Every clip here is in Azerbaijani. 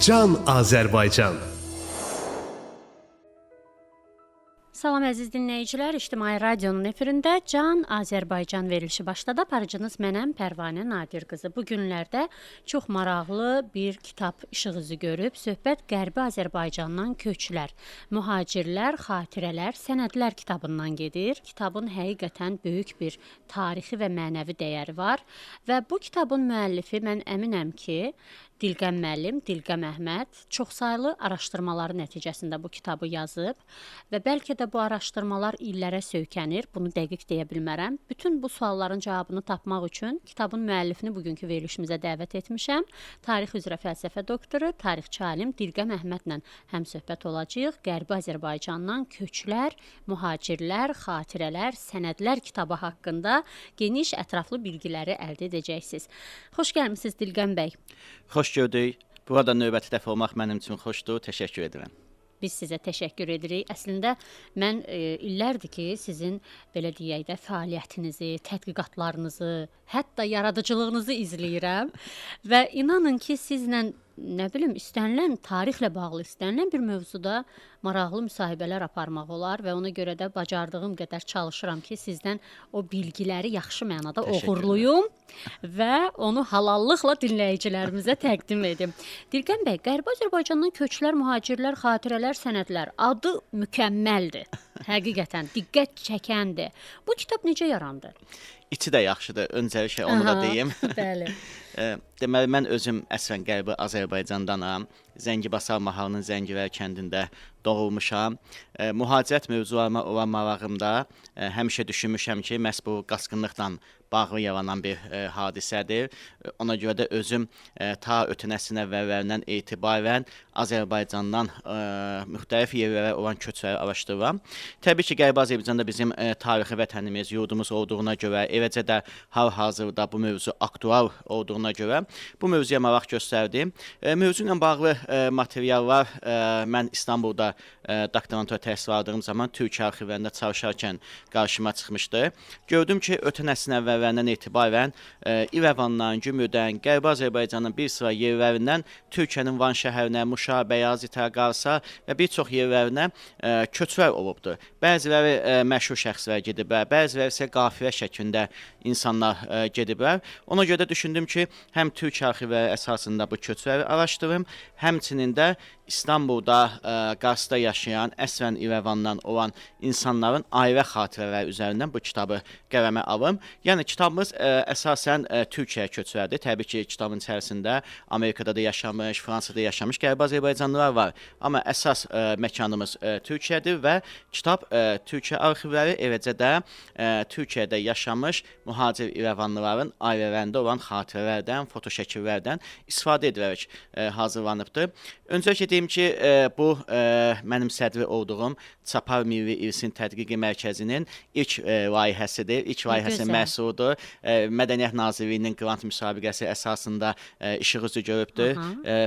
Can Azərbaycan. Salam əziz dinləyicilər, İctimai Radionun efirində Can Azərbaycan verilişi başladı. Aparıcınız mənəm Pərvanə Nadir qızı. Bu günlərdə çox maraqlı bir kitab işıq üzü görüb. Söhbət Qərbi Azərbaycandan köçlər, mühacirlər, xatirələr, sənədlər kitabından gedir. Kitabın həqiqətən böyük bir tarixi və mənəvi dəyəri var və bu kitabın müəllifi mən əminəm ki, Dilqəm müəllim, Dilqəm Əhməd çoxsaylı araşdırmaları nəticəsində bu kitabı yazıb və bəlkə də bu araşdırmalar illərə söykənir, bunu dəqiq deyə bilmərəm. Bütün bu sualların cavabını tapmaq üçün kitabın müəllifini bugünkü verilişimizə dəvət etmişəm. Tarix üzrə fəlsəfə doktoru, tarixçi alim Dilqəm Əhmədlə həmsöhbət olacağıq. Qərbi Azərbaycandan köçlər, mühacirlər, xatirələr, sənədlər kitabı haqqında geniş, ətraflı bilgiləri əldə edəcəksiniz. Xoş gəlmisiniz Dilqəm bəy. Xoş gördük. Burada növbəti dəfə olmaq mənim üçün xoşdur. Təşəkkür edirəm. Biz sizə təşəkkür edirik. Əslində mən illərdir ki, sizin belə deyək də fəaliyyətinizi, tədqiqatlarınızı, hətta yaradıcılığınızı izləyirəm və inanın ki, sizlə nə bilim istənilən tarixlə bağlı istənilən bir mövzuda maraqlı müsahibələr aparmaq olar və ona görə də bacardığım qədər çalışıram ki, sizdən o bilgiləri yaxşı mənada oğurluyum və onu halallıqla dinləyicilərimizə təqdim edim. Dilqəm bəy, Qərbi Azərbaycandan köçlər, mühacirlər, xatirələr, sənədlər adı mükəmməldir. Həqiqətən diqqət çəkəndir. Bu kitab necə yarandı? İçi də yaxşıdır. Öncəliklə onu da deyim. Bəli. Deməli, mən özüm əslən Qərbi Azərbaycandanam. Zəngibasar mahalının Zəngivər kəndində doğulmuşam. Mühacirət mövzularına olan marağımda həmişə düşünmüşəm ki, məhz bu qaçqınlıqla bağlı yaranan bir hadisədir. Ona görə də özüm ta ötən əsrin əvvəllərindən etibarən Azərbaycandan müxtəlif yerlərə olan köçləri araşdırıram. Təbii ki, Qərbi Azərbaycanda bizim tarixi vətənimiz, yurdumuz olduğuna görə, eləcə də hal-hazırda bu mövzu aktual olduğuna görə bu mövzuya maraq göstərdim. Mövzu ilə bağlı materiallar mən İstanbulda doktorantura təhsil aldığım zaman Türkiyə arxivlərində çalışarkən qarşıma çıxmışdı. Gördüm ki, ötən əsrin əvvəllərindən etibarən İrəvandan, Gümrüdən, Qərbi Azərbaycanın bir sıra yerlərindən Türkiyənin Van şəhərinə, Muşa, Bəyazitə, Qarsa və bir çox yerlərinə köçlər olubdur. Bəziləri məşhur şəxslər gediblər, bəziləri isə qafilə şəklində insanlar gediblər. Ona görə də düşündüm ki, həm Türkiyə arxivləri əsasında bu köçləri araşdırım, həmçinin də İstanbulda, Qarsda yaşayan, əslən İrəvandan olan insanların ailə xatirələri üzərindən bu kitabı qələmə alım. Yəni, kitabımız əsasən Türkiyəyə köçlərdir. Təbii ki, kitabın içərisində Amerikada da yaşamış, Fransada yaşamış Qərbi Azərbaycanlılar var. Amma əsas məkanımız Türkiyədir və kitab Türkiyə arxivləri, eləcə də Türkiyədə yaşamış mühacir İrəvanlıların ailələrində olan xatirələrdən, fotoşəkillərdən istifadə edilərək hazırlanıbdır. Öncəliklə deyim ki, bu mənim sədri olduğum Çapar Milli İrsin Tədqiqi Mərkəzinin ilk layihəsidir, ilk layihəsinin məhsuludur. Mədəniyyət Nazirliyinin qrant müsabiqəsi əsasında işıq üzü görübdür.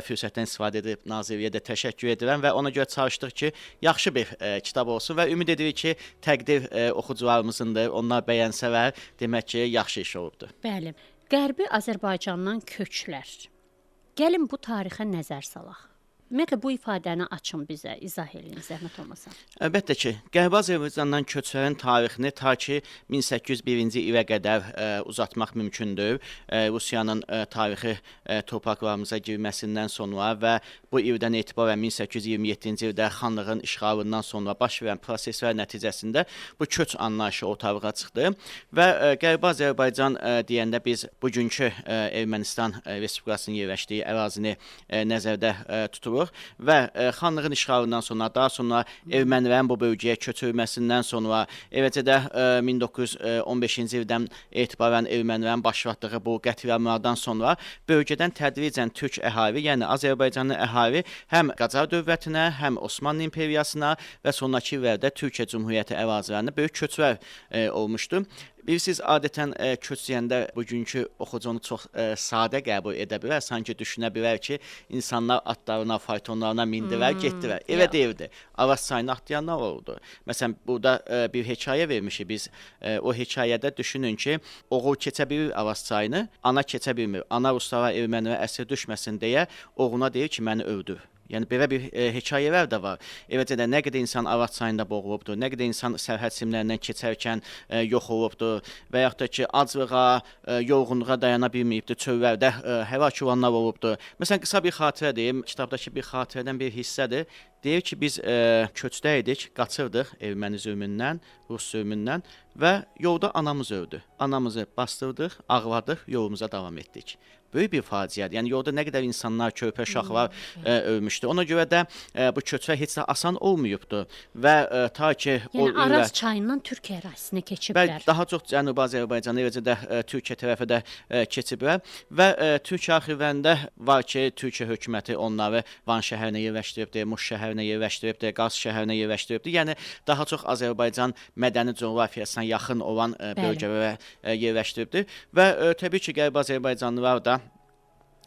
Fürsətdən istifadə edib Nazirliyə də təşəkkür edirəm və ona görə çalışdıq ki, yaxşı bir kitab olsun və ümid edirik ki, təqdir oxucularımızındır. Onlar bəyənsələr, demək ki, yaxşı iş olubdur. Bəli. Qərbi Azərbaycandan köçlər. Gəlin bu tarixə nəzər salaq. Ümumiyyətlə, bu ifadəni açın bizə, izah edin, zəhmət olmasa. Əlbəttə ki, Qərbi Azərbaycandan köçlərin tarixini ta ki 1801-ci ilə qədər uzatmaq mümkündür. Rusiyanın tarixi torpaqlarımıza girməsindən sonra və bu ildən etibarən 1827-ci ildə xanlığın işğalından sonra baş verən proseslər nəticəsində bu köç anlayışı ortalığa çıxdı və Qərbi Azərbaycan deyəndə biz bugünkü Ermənistan Respublikasının yerləşdiyi ərazini nəzərdə tuturuq və xanlığın işğalından sonra, daha sonra ermənilərin bu bölgəyə köçürülməsindən sonra, eləcə də 1915-ci ildən etibarən ermənilərin başlatdığı bu qətliamlardan sonra bölgədən tədricən türk əhali, yəni Azərbaycanlı əhali həm Qacar dövlətinə, həm Osmanlı imperiyasına və sonraki illərdə Türkiyə Cümhuriyyəti ərazilərində böyük köçlər olmuşdu. Bilirsiniz, adətən köç deyəndə bugünkü oxucu onu çox sadə qəbul edə bilər. Sanki düşünə bilər ki, insanlar atlarına, faytonlarına mindilər, getdilər. Evə deyildi. Araz çayını atlayanlar oldu. Məsələn, burada bir hekayə vermişik biz. O hekayədə düşünün ki, oğul keçə bilir Araz çayını, ana keçə bilmir. Ana ruslara, ermənilərə əsir düşməsin deyə oğluna deyir ki, məni öldür. Yəni belə bir hekayələr də var. Eləcə də nə qədər insan Araz çayında boğulubdur, nə qədər insan sərhəd simlərindən keçərkən yox olubdur və yaxud da ki, aclığa, yorğunluğa dayana bilməyibdir, çöllərdə həlak olanlar olubdur. Məsələn, qısa bir xatirə deyim, kitabdakı bir xatirədən bir hissədir. Deyir ki, biz köçdə idik, qaçırdıq erməni zülmündən, rus zülmündən və yolda anamız öldü. Anamızı bastırdıq, ağladıq, yolumuza davam etdik. Böyük bir faciədir. Yəni yolda nə qədər insanlar, körpə uşaqlar ölmüşdü. Ona görə də bu köçlər heç də asan olmayıbdı və ta ki yəni Araz çayından Türkiyə ərazisinə keçiblər. Daha çox Cənubi Azərbaycana, eləcə də Türkiyə tərəfə də keçiblər və Türkiyə arxivlərində var ki, Türkiyə hökuməti onları Van şəhərinə yerləşdiribdi, Muş şəhərinə yerləşdiribdi, Qars şəhərinə yerləşdiribdi. Yəni daha çox Azərbaycan mədəni coğrafiyasına yaxın olan bölgələrə yerləşdiribdi və təbii ki, Qərbi Azərbaycanlılar da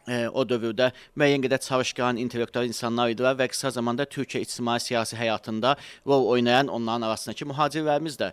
o dövrdə müəyyən qədər çalışqan, intellektual insanlar idilər və qısa zamanda Türkiyə ictimai siyasi həyatında rol oynayan onların arasındakı mühacirlərimiz də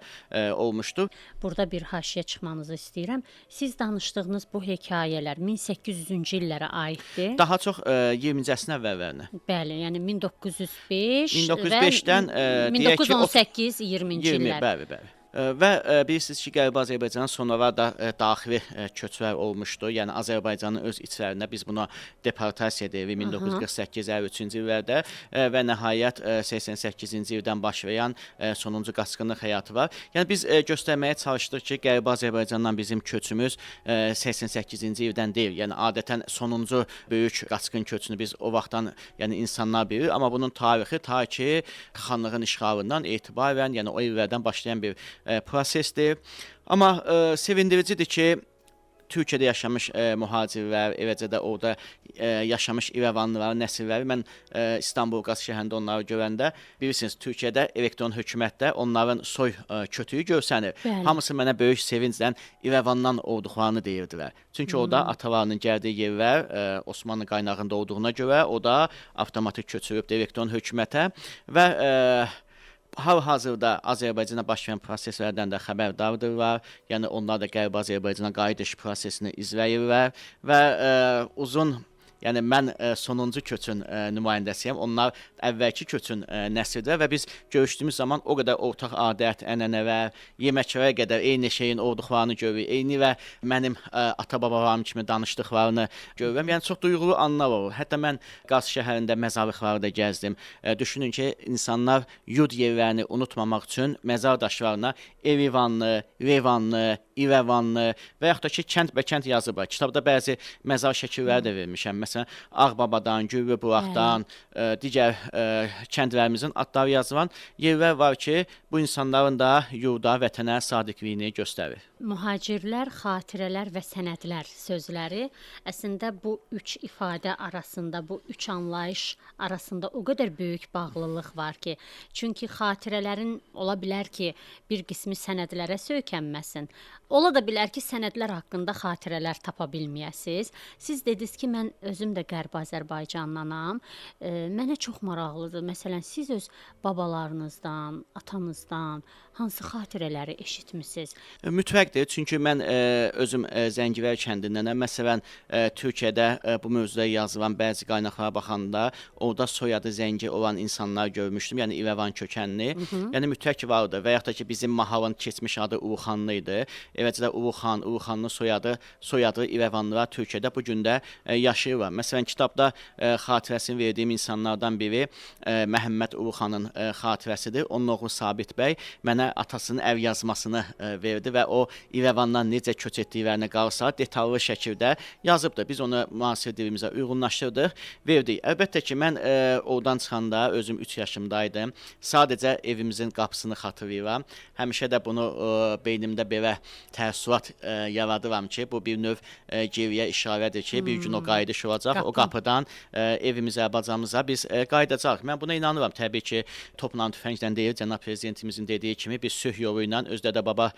olmuşdur. Burada bir haşiyə çıxmanızı istəyirəm. Siz danışdığınız bu hekayələr 1800-cü illərə aiddir. Daha çox 20-ci əsrin əvvəllərinə. Bəli, yəni 1905 1905-dən və 1918-20-ci illər. Bəli. Və bilirsiniz ki, Qərbi Azərbaycanın sonralar da daxili köçlər olmuşdu. Yəni Azərbaycanın öz içlərində biz buna deportasiya deyirik 1948-53-cü illərdə və nəhayət 88-ci ildən başlayan sonuncu qaçqınlıq həyatı var. Yəni biz göstərməyə çalışdıq ki, Qərbi Azərbaycandan bizim köçümüz 88-ci ildən deyil. Yəni adətən sonuncu böyük qaçqın köçünü biz o vaxtdan yəni insanlar bilir, amma bunun tarixi ta ki xanlığın işğalından etibarən, yəni o illərdən başlayan bir prosesdir. Amma sevindiricidir ki, Türkiyədə yaşamış mühacirlər, eləcə də orada yaşamış İrəvanlıların nəsilləri, mən İstanbul Qaz şəhərində onları görəndə, bilirsiniz, Türkiyədə elektron hökumətdə onların soy kötüyü görsənir. Hamısı mənə böyük sevinclə İrəvandan olduqlarını deyirdilər. Çünki orada atalarının gəldiyi yerlər Osmanlı qaynağında olduğuna görə o da avtomatik köçürübdür elektron hökumətə və hal-hazırda Azərbaycana baş verən proseslərdən də xəbərdardırlar. Yəni onlar da Qərbi Azərbaycana qayıdış prosesini izləyirlər və uzun, yəni mən sonuncu köçün nümayəndəsiyəm. Onlar əvvəlki köçün nəsildir və biz görüşdüyümüz zaman o qədər ortaq adət, ənənələr, yeməklərə qədər eyni şeyin olduqlarını görürük. Eyni və mənim ata-babalarım kimi danışdıqlarını görürəm. Yəni çox duyğulu anlar olur. Hətta mən Qars şəhərində məzarlıqları da gəzdim. Düşünün ki, insanlar yurd yerlərini unutmamaq üçün məzar daşlarına Erivanlı, Revanlı, İrəvanlı və yaxud da ki, kənd və kənd yazıblar. Kitabda bəzi məzar şəkilləri də vermişəm. Məsələn, Ağbabadan, Gürlübulaqdan, digər kəndlərimizin adları yazılan yerlər var ki, bu insanların da yurda, vətənə sadiqliyini göstərir. Mühacirlər, xatirələr və sənədlər sözləri əslində bu üç ifadə arasında, bu üç anlayış arasında o qədər böyük bağlılıq var ki, çünki xatirələrin ola bilər ki, bir qismi sənədlərə söykənməsin. Ola da bilər ki, sənədlər haqqında xatirələr tapa bilməyəsiz. Siz dediniz ki, mən özüm də Qərbi Azərbaycandanam. Mənə çox maraqlıdır. Məsələn, siz öz babalarınızdan, atanızdan hansı xatirələri eşitmisiniz? Mütləqdir, çünki mən özüm Zəngivər kəndindənəm. Məsələn, Türkiyədə bu mövzuda yazılan bəzi qaynaqlara baxanda orada soyadı Zəngi olan insanlar görmüşdüm. Yəni İrəvan kökənli. Yəni mütləq vardı. Və yaxud da ki, bizim mahalın keçmiş adı Uruxanlı idi. Eləcə də Uruxanlı soyadı İrəvanlılar Türkiyədə bu gün də yaşayırlar. Məsələn, kitabda xatirəsini verdiyim insanlardan biri Məhəmməd Uruxanın xatirəsidir. Onun oğlu Sabit bəy mənə atasının əv yazmasını verdi və o İrəvandan necə köç etdiklərini qalsa detallı şəkildə yazıbdır. Biz onu müasir dilimizə uyğunlaşdırdıq, verdik. Əlbəttə ki, mən oradan çıxanda özüm 3 yaşımdaydım. Sadəcə evimizin qapısını xatırlayıram. Həmişə də bunu beynimdə belə təəssürat yaradıram ki, bu bir növ geriyə işarədir ki, bir gün o qayıdış olacaq. O qapıdan evimizə, bacamıza biz qayıdacaq. Mən buna inanıram. Təbii ki, topla tüfənglə deyil, cənab prezidentimizin dediyi kimi kimi biz sülh yolu ilə öz dədə-baba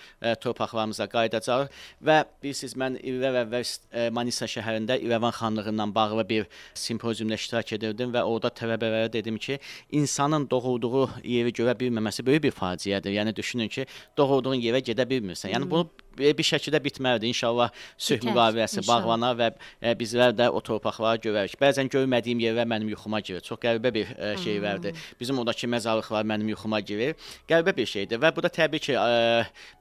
torpaqlarımıza qayıdacağıq və bilirsiniz, mən illər əvvəl Manisa şəhərində İrəvan xanlığı ilə bağlı bir simpoziumda iştirak edirdim və orada tələbələrə dedim ki, insanın doğulduğu yeri görə bilməməsi böyük bir faciədir. Yəni düşünün ki, doğulduğun yerə gedə bilmirsən. Yəni bunu bir şəkildə bitməlidir. İnşallah sülh müqaviləsi bağlanar və bizlər də o torpaqları görərik. Bəzən görmədiyim yerlər mənim yuxuma girir. Çox qəribə bir şeylərdir. Bizim oradakı məzarlıqlar mənim yuxuma girir. Qəribə bir şeydir və bu da təbii ki,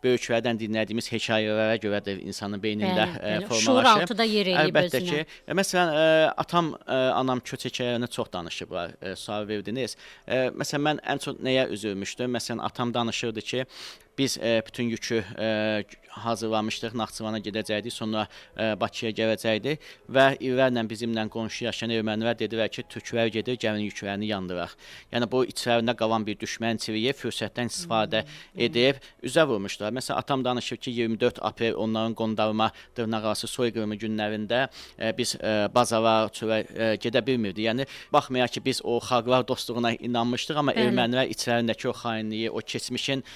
böyüklərdən dinlədiyimiz hekayələrə görədir insanın beynində formalaşır. Şuur altıda yer eləyib özünə. Əlbəttə ki, məsələn, atam, anam köç hekayələrini çox danışıblar, sual verdiniz. Məsələn, mən ən çox nəyə üzülmüşdüm? Məsələn, atam danışırdı ki, biz bütün yükü hazırlamışdıq, Naxçıvana gedəcəkdik, sonra Bakıya gələcəkdik və illərlə bizimlə qonşu yaşayan ermənilər dedilər ki, türklər gedir, gəlin yüklərini yandıraq. Yəni bu içlərində qalan bir düşmənçiliyi fürsətdən istifadə edib üzə vurmuşlar. Məsələn, atam danışır ki, 24 aprel onların qondarma dırnaqarası soyqırımı günlərində biz bazara, çölə gedə bilmirdik. Yəni baxmayaq ki, biz o xalqlar dostluğuna inanmışdıq, amma ermənilər içlərindəki o xainliyi, o keçmişin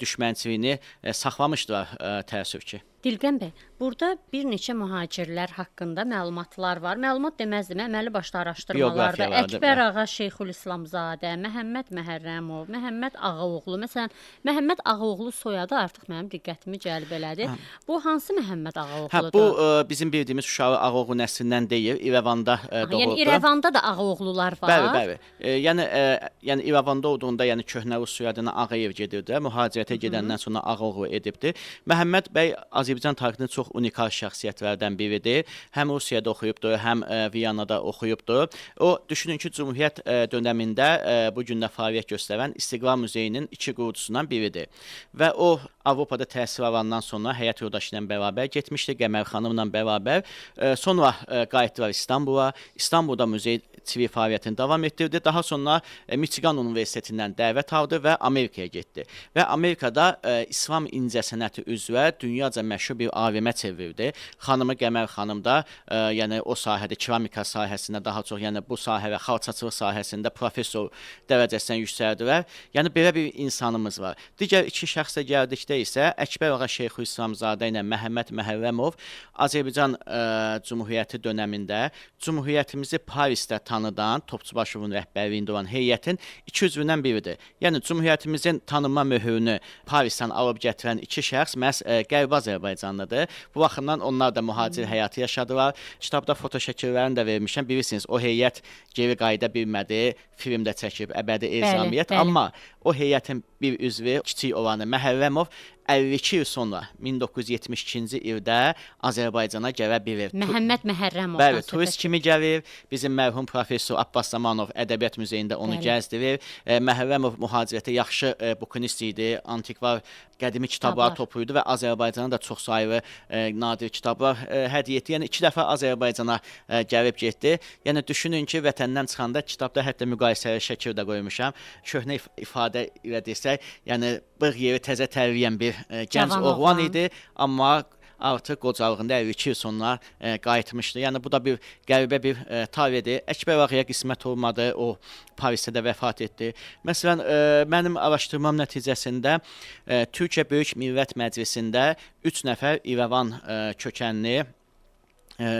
düşmənçiliyini saxlamışdılar təəssüf ki. Dilqəm bəy, burada bir neçə mühacirlər haqqında məlumatlar var. Məlumat deməzdim, əməli başlı araşdırmalarda Əkbər ağa Şeyxülislamzadə, Məhəmməd Məhərrəmov, Məhəmməd Ağaoğlu. Məsələn, Məhəmməd Ağaoğlu soyadı artıq mənim diqqətimi cəlb elədi. Bu hansı Məhəmməd Ağaoğludur? Bu bizim bildiyimiz Uşağı Ağaoğlu nəslindən deyil, İrəvanda doğuldu. Yəni İrəvanda da Ağaoğlular var. Bəli. Yəni İrəvanda olduğunda, yəni köhnə Rus soyadına Ağayev gedirdi. Mühacirətə gedəndən sonra Ağaoğlu edibdi. Məhəmməd bəy Azərbaycan tarixinin çox unikal şəxsiyyətlərdən biridir. Həm Rusiyada oxuyubdur, həm Viyanada oxuyubdur. O, düşünün ki, Cümhuriyyət dönəmində bu gün də fəaliyyət göstərən İstiqlal Muzeyinin 2 qurucusundan biridir. Və o, Avropada təhsil alandan sonra həyat yoldaşı ilə bərabər getmişdi, Qəmər xanımla bərabər. Sonra qayıtdılar İstanbula. İstanbulda muzeyçilik fəaliyyətini davam etdirdi. Daha sonra Michigan Universitetindən dəvət aldı və Amerikaya getdi. Və Amerikada İslam incəsənəti üzrə dünyaca məşhur bir alimə çevirdi. Xanımı Qəmər xanım da, yəni o sahədə, keramika sahəsində daha çox, yəni bu sahədə, xalçaçılıq sahəsində professor dərəcəsindən yüksəldilər. Yəni belə bir insanımız var. Digər iki şəxsə gəldikdə isə Əkbər ağa Şeyxülislamzadə ilə Məhəmməd Məhərrəmov Azərbaycan Cümhuriyyəti dönəmində Cümhuriyyətimizi Parisdə tanıdan Topçubaşovun rəhbərliyində olan heyətin 2 üzvündən biridir. Yəni Cümhuriyyətimizin tanınma möhürünü Parisdən alıb gətirən iki şəxs məhz Qərbi Azərbaycanlıdır. Bu baxımdan onlar da mühacir həyatı yaşadılar. Kitabda foto şəkillərini də vermişəm. Bilirsiniz, o heyət geri qayıda bilmədi. Filmdə çəkib əbədi ezamiyyət. Amma o heyətin bir üzvü, kiçik olanı Məhərrəmov 52 il sonra 1972-ci ildə Azərbaycana gələ bilir. Məhəmməd Məhərrəmov. Bəli, turist kimi gəlir. Bizim mərhum professor Abbas Zamanov Ədəbiyyat Muzeyində onu gəzdirir. Məhərrəmov mühacirətə yaxşı bukunist idi. Antikvar qədimi kitablar toplayırdı və Azərbaycana da çox sayılı nadir kitablar hədiyyə etdi. Yəni 2 dəfə Azərbaycana gəlib getdi. Yəni düşünün ki, vətəndən çıxanda kitabda hətta müqayisəli şəkil də qoymuşam. Köhnə ifadə ilə desək, yəni bığ yeri təzə tərləyən bir gənc oğlan idi, amma artıq qocalığında 52 il sonra qayıtmışdı. Yəni bu da bir qəribə bir tarixdir. Əkbər ağaya qismət olmadı, o Parisdə də vəfat etdi. Məsələn, mənim araşdırmam nəticəsində Türkiyə Böyük Millət Məclisində 3 nəfər İrəvan kökənli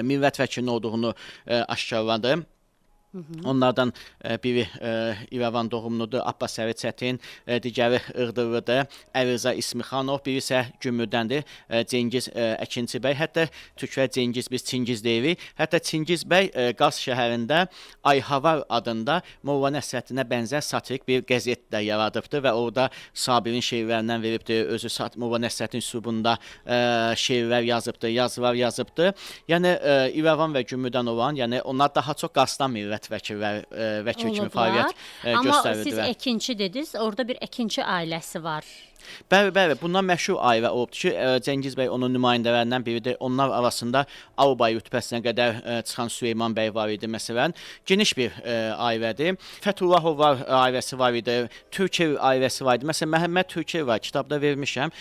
millət vəkili olduğunu aşkarladı. Onlardan biri İrəvan doğumludur, Abbas Əli Çətin, digəri Iğdırlıdır, Əliza İsmixanov, biri isə Gümrüddəndir, Cengiz Əkinçi bəy. Hətta türklər Cengiz, biz Çingiz deyirik. Hətta Çingiz bəy Qars şəhərində Ayhavar adında Molla Nəsrəddinə bənzər satirik bir qəzet də yaradıbdır və orada Sabirin şeirlərindən veribdir, özü Molla Nəsrəddin üslubunda şeirlər yazıbdır, yazılar yazıbdır. Yəni İrəvan və Gümrüdən olan, yəni onlar daha çox Qarsdan millət vəkil kimi fəaliyyət göstərirdilər. Amma siz əkinçi dediniz, orada bir əkinçi ailəsi var. Bəli, bundan məşhur ailə olubdur ki, Cəngiz bəy onun nümayəndələrindən biridir. Onlar arasında Albay rütbəsinə qədər çıxan Süleyman bəy var idi, məsələn. Geniş bir ailədir. Fəthullahovlar ailəsi var idi, Türkiyev ailəsi var idi. Məsələn, Məhəmməd Türkiyev var, kitabda vermişəm.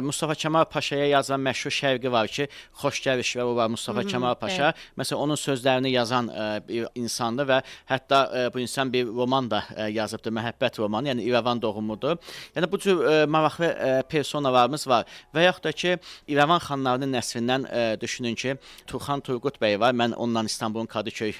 Mustafa Kemal Paşaya yazılan məşhur şərqi var ki, xoş gəlişlər var Mustafa Kemal Paşa. Məsələn, onun sözlərini yazan bir insandır və hətta bu insan bir roman da yazıbdır, məhəbbət romanı, yəni İrəvan doğumudur. Yəni bu cür maraqlı personalarımız var. Və yaxud da ki, İrəvan xanlarının nəslindən düşünün ki, Turxan Turqut bəy var. Mən onunla İstanbulun Kadıköy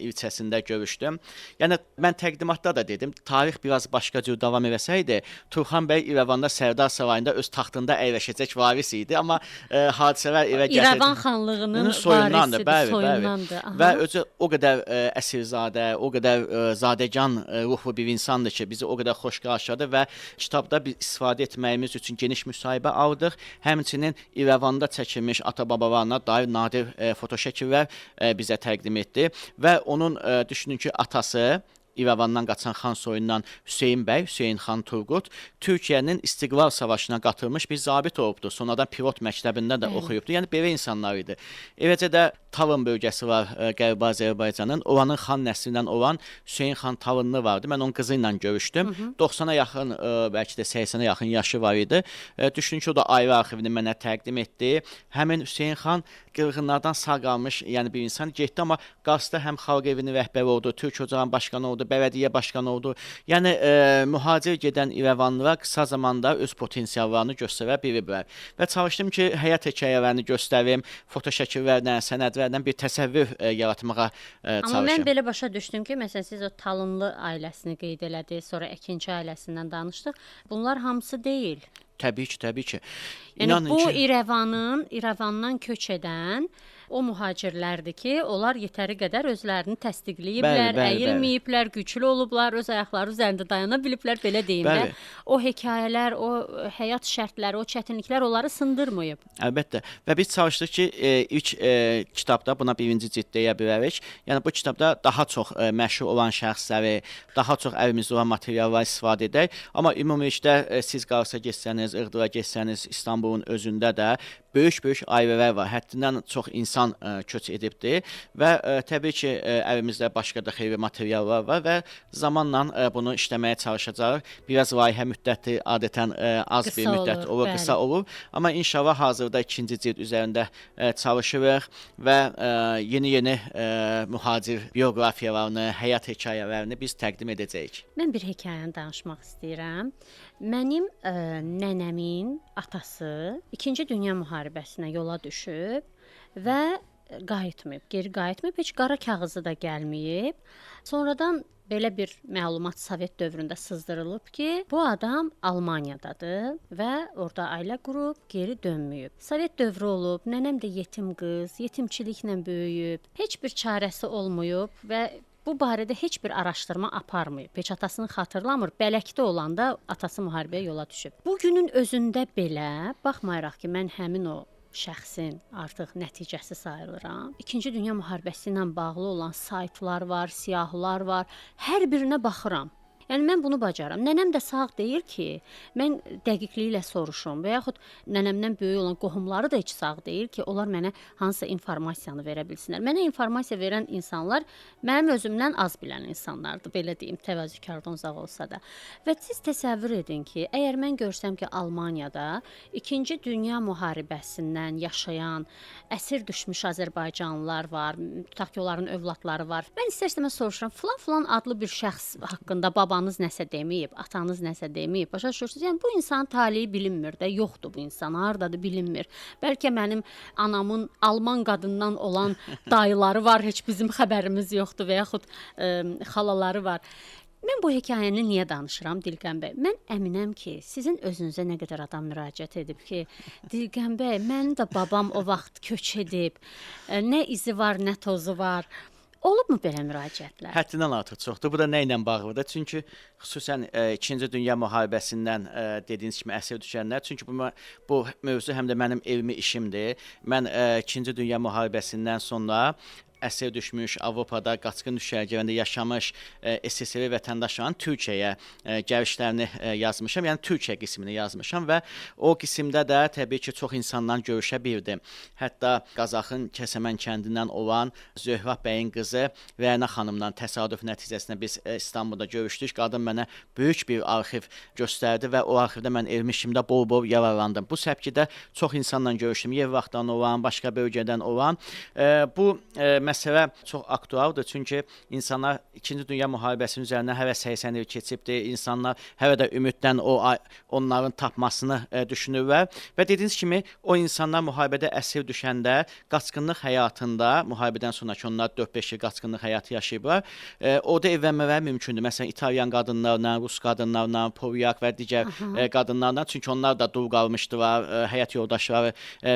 ilçəsində görüşdüm. Yəni mən təqdimatda da dedim, tarix biraz başqa cür davam eləsəydi, Turxan bəy İrəvanda Sərdar sarayında öz taxtında əyləşəcək varis idi, amma hadisələr evə gətirdi. İrəvan xanlığının soyundandır, varisidir, soyundandır. bəli. Və özü o qədər əsirzadə, o qədər zadəgan ruhlu bir insandır ki, bizi o qədər xoş qarşıladı və kitabda biz istifadə etməyimiz üçün geniş müsahibə aldıq. Həmçinin İrəvanda çəkilmiş ata-babalarına dair nadir fotoşəkillər bizə təqdim etdi və onun düşünün ki, atası İrəvandan qaçan xan soyundan Hüseyn bəy, Hüseyn xan Turqut Türkiyənin İstiqlal Savaşına qatılmış bir zabit olubdu. Sonradan pilot məktəbində də oxuyubdu. Yəni belə insanlar idi. Eləcə də Talın bölgəsi var Qərbi Azərbaycanın. Oranın xan nəslindən olan Hüseyn xan Talınlı vardı. Mən onun qızı ilə görüşdüm. 90-a yaxın, bəlkə də 80-ə yaxın yaşı var idi. Düşünün ki, o da ayrı arxivini mənə təqdim etdi. Həmin Hüseyn xan qırğınlardan sağ qalmış, yəni bir insan getdi, amma Qarsda həm xalq evinin rəhbəri oldu, Türk Ocağının başqanı oldu, bələdiyyə başqanı oldu. Yəni mühacir gedən İrəvanlılar qısa zamanda öz potensiallarını göstərə biliblər. Və çalışdım ki, həyat hekayələrini göstərim, fotoşəkillərlə, sənədlərlə bir təsəvvür yaratmağa çalışım. Amma mən belə başa düşdüm ki, məsələn siz o Talınlı ailəsini qeyd elədiniz, sonra Əkinçi ailəsindən danışdıq. Bunlar hamısı deyil. Təbii ki, təbii ki. Yəni bu İrəvandan köç edən o mühacirlərdir ki, onlar yetəri qədər özlərini təsdiqləyiblər, əyilməyiblər, güclü olublar, öz ayaqları üzərində dayana biliblər, belə deyim də. O hekayələr, o həyat şərtləri, o çətinliklər onları sındırmayıb. Əlbəttə. Və biz çalışdıq ki, ilk kitabda buna birinci cild deyə bilərik. Yəni bu kitabda daha çox məşhur olan şəxsləri, daha çox əlimizdə olan materiallar istifadə edək. Amma ümumilikdə siz Qarsa getsəniz, Iğdıra getsəniz, İstanbulun özündə də böyük-böyük ailələr var. Həddindən çox insan köç edibdir və təbii ki, əlimizdə başqa da xeyli materiallar var və zamanla bunu işləməyə çalışacağıq. Biraz layihə müddəti adətən az bir müddət olur, qısa olur. Amma inşallah hazırda ikinci cild üzərində çalışırıq və yeni mühacir bioqrafiyalarını, həyat hekayələrini biz təqdim edəcəyik. Mən bir hekayəni danışmaq istəyirəm. Mənim nənəmin atası 2-ci Dünya müharibəsinə yola düşüb və qayıtmayıb, geri qayıtmayıb, heç qara kağızı da gəlməyib. Sonradan belə bir məlumat Sovet dövründə sızdırılıb ki, bu adam Almaniyadadır və orada ailə qurub, geri dönməyib. Sovet dövrü olub, nənəm də yetim qız, yetimçiliklə böyüyüb, heç bir çarəsi olmayıb və bu barədə heç bir araşdırma aparmayıb. Heç atasını xatırlamır. Bələkdə olanda atası müharibəyə yola düşüb. Bu günün özündə belə, baxmayaraq ki, mən həmin o şəxsin artıq nəticəsi sayılıram. 2-ci Dünya müharibəsi ilə bağlı olan saytlar var, siyahılar var. Hər birinə baxıram. Yəni mən bunu bacaram. Nənəm də sağ deyil ki, mən dəqiqliklə soruşum və yaxud nənəmdən böyük olan qohumları da heç sağ deyil ki, onlar mənə hansısa informasiyanı verə bilsinlər. Mənə informasiya verən insanlar mənim özümdən az bilən insanlardır, belə deyim, təvazökardan uzaq olsa da. Və siz təsəvvür edin ki, əgər mən görsəm ki, Almaniyada 2-ci Dünya müharibəsindən yaşayan, əsir düşmüş Azərbaycanlılar var, tutaq ki, onların övladları var. Mən istər-istəməz soruşuram, filan adlı bir şəxs haqqında babanız nəsə deməyib, atanız nəsə deməyib. Başa düşürsünüz? Yəni bu insanın taleyi bilinmir də, yoxdur bu insan, hardadır bilinmir. Bəlkə mənim anamın Alman qadından olan dayıları var, heç bizim xəbərimiz yoxdur və yaxud xalaları var. Mən bu hekayəni niyə danışıram Dilqəm bəy? Mən əminəm ki, sizin özünüzə nə qədər adam müraciət edib ki, Dilqəm bəy, mənim də babam o vaxt köç edib, nə izi var, nə tozu var. Olubmu belə müraciətlər? Həddindən artıq çoxdur. Bu da nə ilə bağlıdır? Çünki xüsusən 2-ci Dünya müharibəsindən dediyiniz kimi əsir düşənlər, çünki bu mövzu həm də mənim elmi işimdir. Mən 2-ci Dünya müharibəsindən sonra əsir düşmüş, Avropada qaçqın düşərgələrində yaşamış SSR vətəndaşların Türkiyəyə gəlişlərini yazmışam. Yəni Türkiyə qismini yazmışam və o qismdə də təbii ki, çox insanla görüşə bildim. Hətta Qazaxın Kəsəmən kəndindən olan Zöhrab bəyin qızı Rəna xanımla təsadüf nəticəsində biz İstanbulda görüşdük. Qadın mənə böyük bir arxiv göstərdi və o arxivdə mən elmi işimdə bol-bol yararlandım. Bu səpkidə çox insanla görüşdüm. Yevraqdan olan, başqa bölgədən olan. Bu məsələ çox aktualdır, çünki insanlar 2-ci Dünya müharibəsinin üzərindən hələ 80 il keçibdir. İnsanlar hələ də ümiddən onların tapmasını düşünürlər və dediyiniz kimi o insanlar müharibədə əsir düşəndə qaçqınlıq həyatında, müharibədən sonrakı onlar 4-5 il qaçqınlıq həyatı yaşayıblar. Orada evlənmələri mümkündür. Məsələn, İtalyan qadınlarla, Rus qadınlarla, Polyak və digər qadınlarla, çünki onlar da dul qalmışdılar, həyat yoldaşları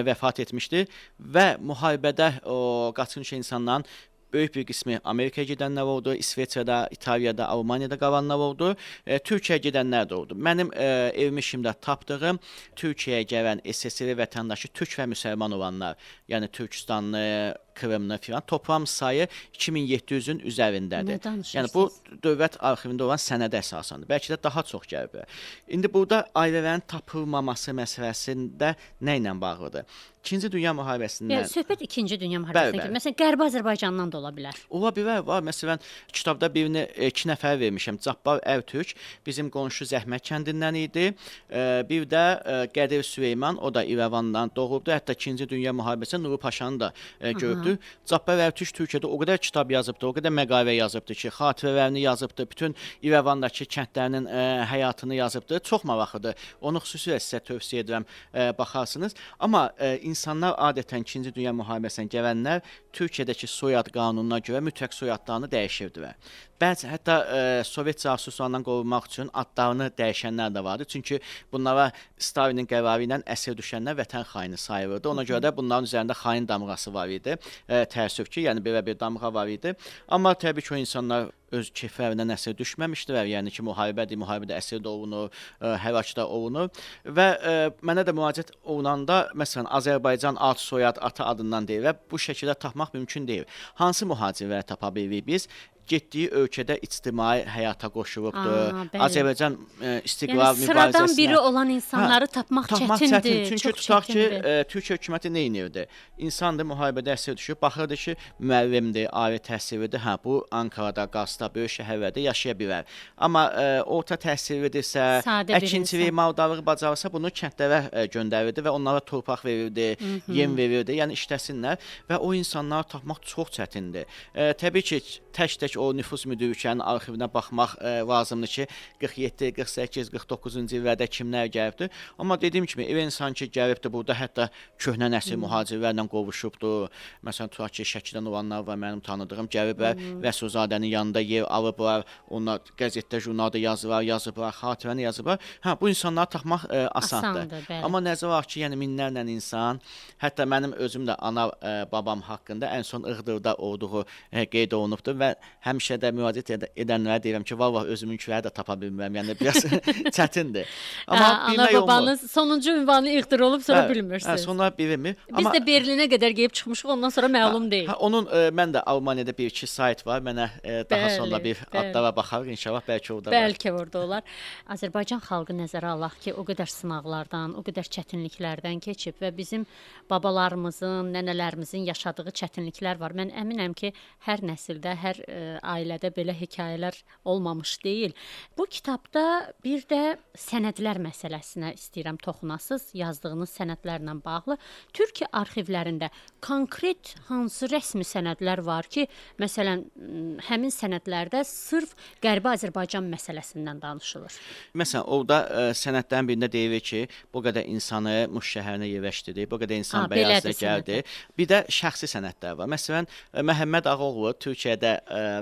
vəfat etmişdi və müharibədə o qaçqın düşən insanların böyük bir qismi Amerikaya gedənlər oldu, İsveçrədə, İtaliyada, Almaniyada qalanlar oldu, Türkiyəyə gedənlər də oldu. Mənim evim işimdə tapdığım Türkiyəyə gələn SSR vətəndaşı türk və müsəlman olanlar, yəni Türkistanlı, Krımlı filan toplam sayı 2700-ün üzərindədir. Yəni bu dövlət arxivində olan sənədə əsaslandır. Bəlkə də daha çox gəlib. İndi burada ailələrin tapılmaması məsələsində nə ilə bağlıdır? 2-ci Dünya müharibəsindən söhbət 2-ci Dünya müharibəsindən gedir. Məsələn, Qərbi Azərbaycandan da ola bilər. Ola bilər, var. Məsələn, kitabda birini 2 nəfər vermişəm. Cabbar Ərtürk bizim qonşu Zəhmət kəndindən idi. Bir də Qədir Süleyman, o da İrəvandan doğuldu. Hətta 2-ci Dünya müharibəsində Nuru Paşanı da görübdü. Cabbar Ərtürk Türkiyədə o qədər kitab yazıbdı, o qədər məqalə yazıbdı ki, xatirələrini yazıbdı, bütün İrəvandakı kəndlərinin həyatını yazıbdı. Çox maraqlıdır. Onu xüsusilə sizə tövsiyə edirəm, baxarsınız. Amma insanlar adətən 2-ci Dünya müharibəsinə gələnlər Türkiyədəki soyad qanununa görə mütləq soyadlarını dəyişirdilər. Bəzi hətta Sovet casuslarından qorunmaq üçün adlarını dəyişənlər də vardı. Çünki bunlara Stalinin qərarı ilə əsir düşənlər vətən xaini sayılırdı. Ona görə də bunların üzərində xain damğası var idi. Təəssüf ki, yəni belə bir damğa var idi. Amma təbii ki, o insanlar öz keyflərindən əsir düşməmişdilər. Yəni ki, müharibədə əsir də olunur, həlak da olunur. Və mənə də müraciət olunanda, məsələn, Azərbaycan ad soyad ata adından deyil və bu şəkildə tapmaq mümkün deyil. Hansı mühacirləri tapa bilirik biz? Getdiyi ölkədə ictimai həyata qoşulubdur. Azərbaycan istiqlal mübarizəsinə... Yəni, sıradan biri olan insanları tapmaq çətindir. Çünki tutaq ki, Türkiyə hökuməti nə edirdi? İnsandır, müharibədə əsir düşüb, baxırdı ki, müəllimdir, ali təhsilidir, bu Ankarada, Qarsda, böyük şəhərlərdə yaşaya bilər. Amma orta təhsillidirsə, əkinçilik, maldarlıq bacarırsa, bunu kəndlərə göndərirdi və onlara torpaq verirdi, yem verirdi, yəni işləsinlər və o insanları tapmaq çox çətindir. Təbii ki, tək-tək o nüfus müdürlüklərinin arxivinə baxmaq lazımdır ki, 47, 48, 49-cu illərdə kimlər gəlibdir. Amma dediyim kimi, ev insan ki, gəlibdir, burada hətta köhnə nəsil mühacirlərlə qovuşubdur. Məsələn, tutaq ki, Şəkidən olanlar var, mənim tanıdığım, gəliblər, Rəsulzadənin yanında yer alıblar, onlar qəzetdə, jurnalda yazıblar, xatirəni yazıblar. Bu insanları tapmaq asandır. Amma nəzər var ki, yəni minlərlə insan, hətta mənim özüm də ana babam haqqında ən son Iğdırda olduğu qeyd olunubdur və həmişə də müraciət edənlərə deyirəm ki, vallah özümünkiləri də tapa bilmirəm. Yəni biraz çətindir. Amma ana babanız sonuncu ünvanı Iğdır olub, sonra bilmirsiniz. Sonra bilmir. Biz də Berlinə qədər gəlib çıxmışıq, ondan sonra məlum deyil. Onun mən də Almaniyada bir-iki sayt var. Mənə daha sonra bir adlara baxarıq inşallah, bəlkə orada var. Bəlkə orada olar. Azərbaycan xalqı nəzərə alaq ki, o qədər sınaqlardan, o qədər çətinliklərdən keçib və bizim babalarımızın, nənələrimizin yaşadığı çətinliklər var. Mən əminəm ki, hər nəsildə, hər ailədə belə hekayələr olmamış deyil. Bu kitabda bir də sənədlər məsələsinə istəyirəm toxunasız, yazdığınız sənədlərlə bağlı. Türkiyə arxivlərində konkret hansı rəsmi sənədlər var ki, məsələn, həmin sənədlərdə sırf Qərbi Azərbaycan məsələsindən danışılır? Məsələn, orada sənədlərin birində deyilir ki, bu qədər insanı Muş şəhərinə yerləşdirdi, bu qədər insan Bəyazda gəldi. Bir də şəxsi sənədlər var. Məsələn, Məhəmməd Ağaoğlu Türkiyədə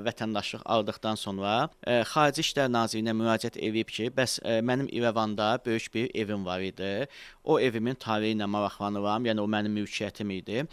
vətəndaşlıq aldıqdan sonra Xarici İşlər Nazirliyinə müraciət edib ki, bəs mənim İrəvanda böyük bir evim var idi. O evimin tarihi ilə maraqlanıram, yəni o mənim mülkiyyətim idi.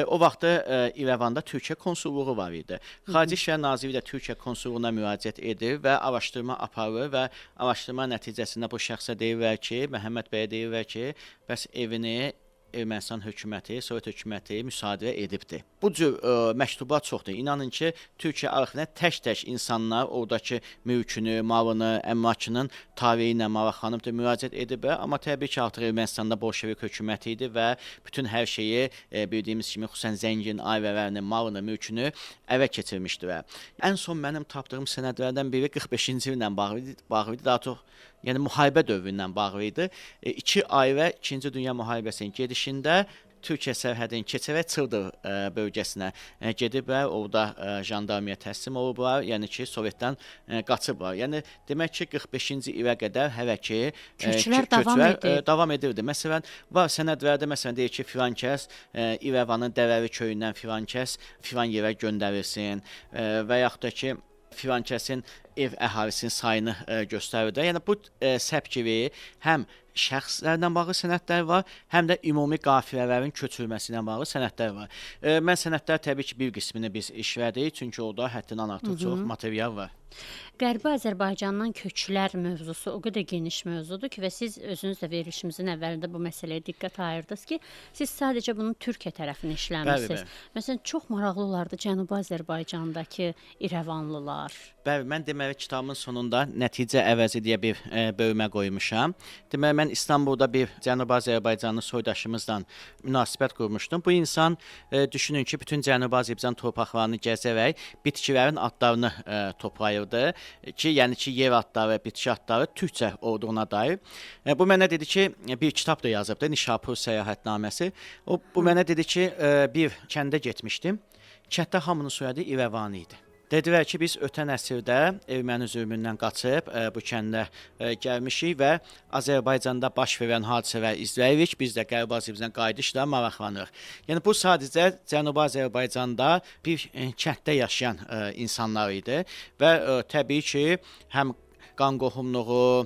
O vaxtda İrəvanda Türkiyə konsulluğu var idi. Xarici İşlər Nazirliyi də Türkiyə konsulluğuna müraciət edir və araşdırma aparır və araşdırma nəticəsində bu şəxsə deyirlər ki, Məhəmməd bəyə deyirlər ki, bəs evini Ermənistan hökuməti, Sovet hökuməti müsadirə edibdir. Bu cür məktubat çoxdur. İnanın ki, Türkiyə arxivinə tək-tək insanlar oradakı mülkünü, malını, əmlakının tarihi ilə maraqlanıbdır, müraciət ediblər. Amma təbii ki, artıq Ermənistanda Bolşevik hökuməti idi və bütün hər şeyi bildiyimiz kimi xüsusən zəngin ailələrinin malını, mülkünü ələ keçirmişdilər. Ən son mənim tapdığım sənədlərdən biri 45-ci illə bağlı idi. Daha çox yəni müharibə dövründən bağlı idi. İki ailə 2-ci Dünya müharibəsinin gedişində Türkiyə sərhədini keçərək Çıldır bölgəsinə gediblər, orada jandarmaya təslim olublar, yəni ki, Sovetdən qaçıblar. Yəni demək ki, 45-ci ilə qədər hələ ki Köçlər davam edirdi. Məsələn, var sənədlərdə məsələn deyir ki, filan kəs İrəvanın Dərəvi köyündən filan kəs filan yerə göndərilsin və yaxud da ki, filan kəsin ev əhalisinin sayını göstərir də. Yəni bu səbt kimi həm şəxslərlə bağlı sənədlər var, həm də ümumi qafilələrin köçürülməsi ilə bağlı sənədlər var. Mən sənədlər təbii ki, bir qismini biz işlədik, çünki orada həddindən artıq çox material var. Qərbi Azərbaycandan köçlər mövzusu o qədər geniş mövzudur ki, və siz özünüz də verilişimizin əvvəlində bu məsələyə diqqət ayırdınız ki, siz sadəcə bunun Türkiyə tərəfini işləmisiniz. Məsələn, çox maraqlı olardı Cənubi Azərbaycandakı İrəvanlılar. Bəli, mən deməli kitabın sonunda nəticə əvəzi deyə bir bölmə qoymuşam. Deməli, mən İstanbulda bir Cənubi Azərbaycanlı soydaşımızla münasibət qurmuşdum. Bu insan düşünün ki, bütün Cənubi Azərbaycan torpaqlarını gəzərək bitkilərin adlarını toplayırdı ki, yəni ki, yer adları, bitki adları türkcə olduğuna dair. Bu mənə dedi ki, bir kitab da yazıbdı, Nişapur səyahətnaməsi. Bu mənə dedi ki, bir kəndə getmişdim. Kənddə hamının soyadı İrəvani idi. Dedilər ki, biz ötən əsrdə erməni zülmündən qaçıb bu kəndə gəlmişik və Azərbaycanda baş verən hadisələri izləyirik. Biz də Qərbi Azərbaycan qayıdışla maraqlanırıq. Yəni bu sadəcə Cənubi Azərbaycanda bir kənddə yaşayan insanlar idi və təbii ki, həm qan qohumluğu,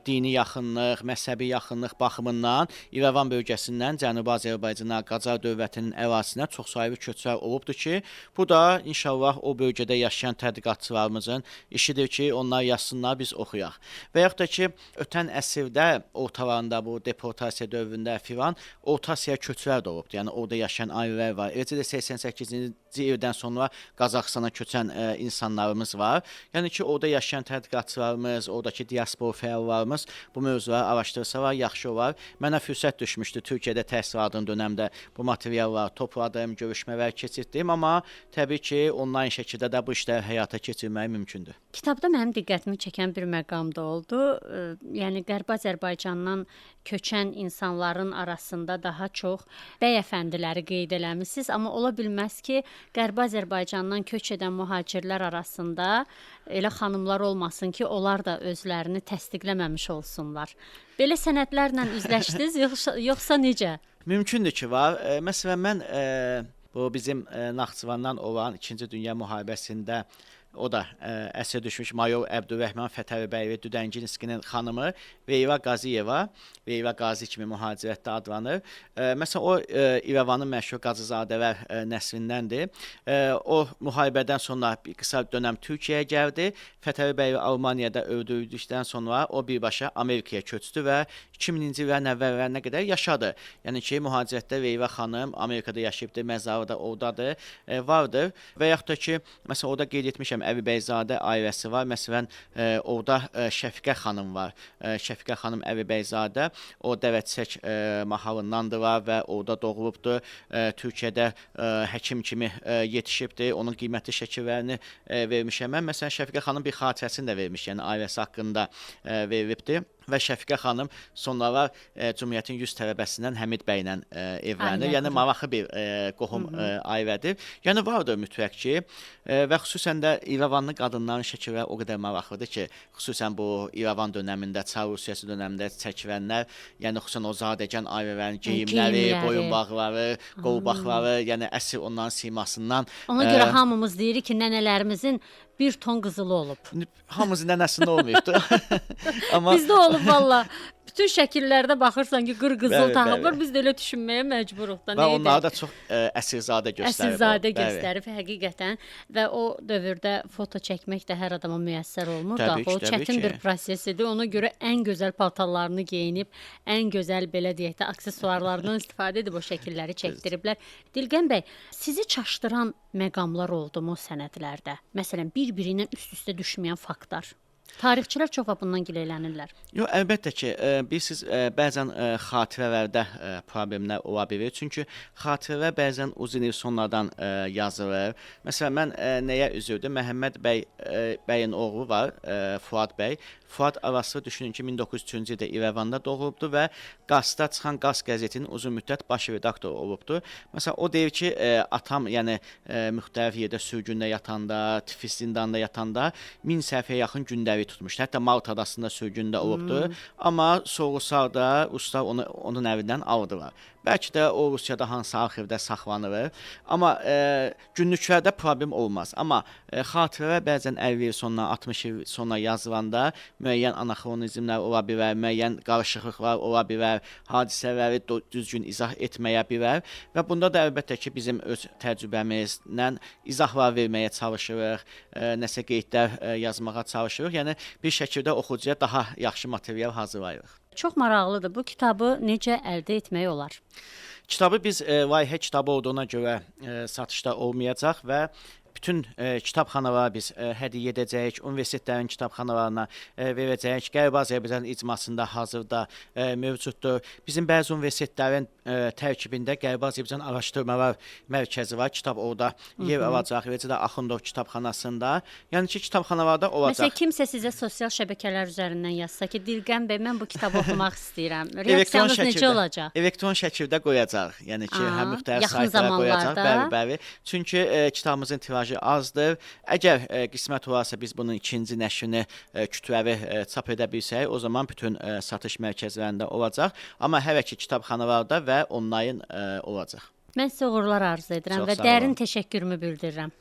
dini yaxınlıq, məzhəbi yaxınlıq baxımından İrəvan bölgəsindən Cənubi Azərbaycana, Qacar dövlətinin ərazisinə çoxsaylı köçlər olubdur ki, bu da inşallah o bölgədə yaşayan tədqiqatçılarımızın işidir ki, onlar yazsınlar, biz oxuyaq. Və yaxud da ki, ötən əsrdə ortalarında bu deportasiya dövründə filan Orta Asiya köçlər də olubdur. Yəni orada yaşayan ailələr var. Eləcə də 88-ci ildən sonra Qazaxstana köçən insanlarımız var. Yəni ki, orada yaşayan tədqiqatçılarımız, oradakı diaspor fəallarımız bu mövzuları araşdırsalar yaxşı olar. Mənə fürsət düşmüşdü Türkiyədə təhsil aldığım dönəmdə bu materialları topladım, görüşmələr keçirtdim, amma təbii ki, onlayn şəkildə də bu işləri həyata keçirmək mümkündür. Kitabda mənim diqqətimi çəkən bir məqam da oldu. Yəni Qərbi Azərbaycandan köçən insanların arasında daha çox bəy əfəndiləri qeyd eləmisiniz, amma ola bilməz ki, Qərbi Azərbaycandan köç edən mühacirlər arasında elə xanımlar olmasın ki, onlar da özlərini təsdiqləməmiş olsunlar. Belə sənədlərlə üzləşdiniz, yoxsa necə? Mümkündür ki, var. Məsələn, mən bu bizim Naxçıvandan olan 2-ci Dünya müharibəsində o da əsir düşmüş mayor Əbdürrəhman Fətəlibəyli Düdənginskinin xanımı Veyva Qaziyeva, Veyva Qazi kimi mühacirətdə adlanır. Məsələn, o İrəvanın məşhur Qazızadələr nəslindəndir. O müharibədən sonra bir qısa dönəm Türkiyəyə gəldi. Fətəlibəyli Almaniyada öldürüldükdən sonra o birbaşa Amerikaya köçdü və 2000-ci illərin əvvəllərinə qədər yaşadı. Yəni ki, mühacirətdə Veyva xanım Amerikada yaşayıbdır, məzarı da oradadır, vardır. Və yaxud da ki, məsələn, orada qeyd etmişəm, Əbi Bəyzadə ailəsi var. Məsələn, orada Şəfiqə xanım var. Şəfiqə xanım Əbi Bəyzadə o Dəvəçək mahalındandılar və orada doğulubdur. Türkiyədə həkim kimi yetişibdir. Onun qiymətli şəkillərini vermişəm. Mən məsələn Şəfiqə xanım bir xatirəsini də vermiş, yəni ailəsi haqqında verilibdir. Və Şəfiqə xanım sonralar Cümhuriyyətin 100 tələbəsindən Həmid bəylə evlənir. Yəni maraqlı bir qohum ailədir. Yəni vardır mütləq ki, və xüsusən də İrəvanlı qadınların şəkilləri o qədər maraqlıdır ki, xüsusən bu İrəvan dönəmində, Çar Rusiyası dönəmində çəkilənlər, yəni xüsusən o zadəgan ailələrin geyimləri, boyunbağları, qolbaqları, yəni əsl onların simasından. Ona görə hamımız deyirik ki, nənələrimizin bir ton qızılı olub. Hamımızın nənəsində olmayıbdır. Bizdə olub valla. Bütün şəkillərdə baxırsan ki, qır-qızıl taxıblar, biz də elə düşünməyə məcburuq da. Və onları da çox əsilzadə göstərib. Əsilzadə göstərib, həqiqətən. Və o dövrdə foto çəkmək də hər adama müyəssər olmur. O çətin bir prosesidir. Ona görə ən gözəl paltarlarını geyinib, ən gözəl, belə deyək də, aksesuarlardan istifadə edib o şəkilləri çəkdiriblər. Dilqən bəy, sizi çaşdıran məqamlar oldu mu sənədlərdə? Məsələn, bir-biri ilə üst-üstə düşməyən faktlar. Tarixçilər çox bundan gileylənirlər. Yox, əlbəttə ki, bilirsiniz, bəzən xatirələrdə problemlər ola bilir. Çünki xatirələr bəzən uzun il sonradan yazılır. Məsələn, mən nəyə üzürdüm? Məhəmməd bəyin oğlu var, Fuad bəy. Fuad Avaslı düşünün ki, 1903-cü ildə İrəvanda doğulubdu və Qasda çıxan Qas qəzetinin uzun müddət baş redaktoru olubdu. Məsələn, o deyir ki, atam, yəni müxtəlif yerdə sürgündə yatanda, Tiflis zindanda yatanda 1000 səhifəyə yaxın gündəlik tutmuşdu. Hətta Malta adasında sürgündə olubdu. Amma sorğu-sualda ruslar onun əvindən aldılar. Bəlkə də o Rusiyada hansı arxivdə saxlanılır. Amma günlüklərdə problem olmaz. Amma xatirələr bəzən 50 il sonra, 60 il sonra yazılanda müəyyən anaxronizmlər ola bilər, müəyyən qarışıqlıqlar ola bilər, hadisələri düzgün izah etməyə bilər və bunda da əlbəttə ki, bizim öz təcrübəmizlə izahlar verməyə çalışırıq, nəsə qeydlər yazmağa çalışırıq. Yəni bir şəkildə oxucuya daha yaxşı material hazırlayırıq. Çox maraqlıdır. Bu kitabı necə əldə etmək olar? Kitabı biz layihə kitabı olduğuna görə satışda olmayacaq və bütün kitabxanalara biz hədiyyə edəcəyik, universitetlərin kitabxanalarına verəcəyik. Qərbi Azərbaycan icmasında hazırda mövcuddur. Bizim bəzi universitetlərin tərkibində Qərbi Azərbaycan Araşdırmalar Mərkəzi var. Kitab orada yer alacaq. Eləcə də Axundov kitabxanasında. Yəni ki, kitabxanalarda olacaq. Məsələn, kimsə sizə sosial şəbəkələr üzərindən yazsa ki, Dilqəm bəy, mən bu kitabı oxumaq istəyirəm. Reaksiyanız necə olacaq? Elektron şəkildə qoyacaq. Yəni ki, həm müxtəlif yaxın saytlara qoyacaq. zamanlarda. Bəli. Çünki kitabımızın tirajı azdır. Əgər qismət olarsa biz bunun ikinci nəşrini kütləvi çap edə bilsək, o zaman bütün satış mərkəzlərində olacaq. Amma hələ ki kitabxanalarda və onlayn olacaq. Mən sizə uğurlar arzu edirəm Çox və sağ olun. dərin təşəkkürümü bildirirəm.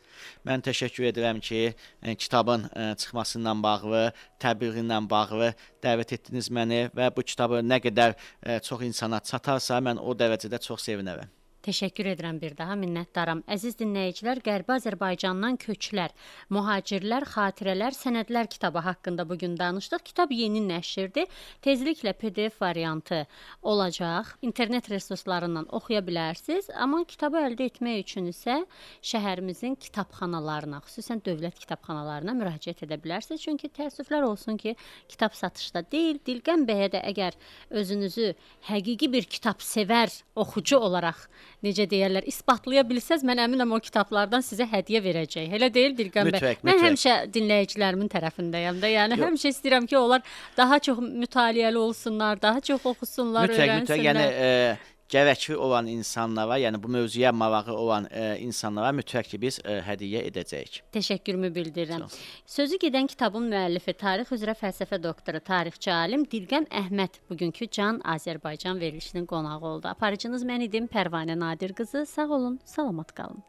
Mən təşəkkür edirəm ki, kitabın çıxmasından bağlı, təbliği ilə bağlı dəvət etdiniz məni və bu kitabı nə qədər çox insana çatarsa, mən o dərəcədə çox sevinərəm. Təşəkkür edirəm bir daha, minnətdaram. Əziz dinləyicilər, Qərbi Azərbaycandan köçlər, mühacirlər, xatirələr, sənədlər kitabı haqqında bugün danışdıq. Kitab yeni nəşrdir. Tezliklə PDF variantı olacaq. İnternet resurslarından oxuya bilərsiniz. Amma kitabı əldə etmək üçün isə şəhərimizin kitabxanalarına, xüsusən dövlət kitabxanalarına müraciət edə bilərsiniz. Çünki təəssüflər olsun ki, kitab satışda deyil. Dilqəm bəyə də əgər özünüzü həqiqi bir kitab sevər oxucu olaraq necə deyərlər, isbatlaya bilsəz, mən əminəm o kitablardan sizə hədiyyə verəcək. Elə deyil Dilqəm bəy? Mütləq, Mən mütləq. həmişə dinləyicilərimin tərəfindəyəm də. Yəni həmişə istəyirəm ki, onlar daha çox mütaliəli olsunlar, daha çox oxusunlar, Mütləq. Yəni öyrənsinlər. gərəkli olan insanlara, yəni bu mövzuya marağı olan insanlara mütləq ki biz hədiyyə edəcəyik. Təşəkkürümü bildirirəm. Çox sağ ol. Sözü gedən kitabın müəllifi, tarix üzrə fəlsəfə doktoru, tarixçi alim Dilqəm Əhməd bugünkü Can Azərbaycan verilişinin qonağı oldu. Aparıcınız mən idim, Pərvanə Nadir qızı. Sağ olun, salamat qalın.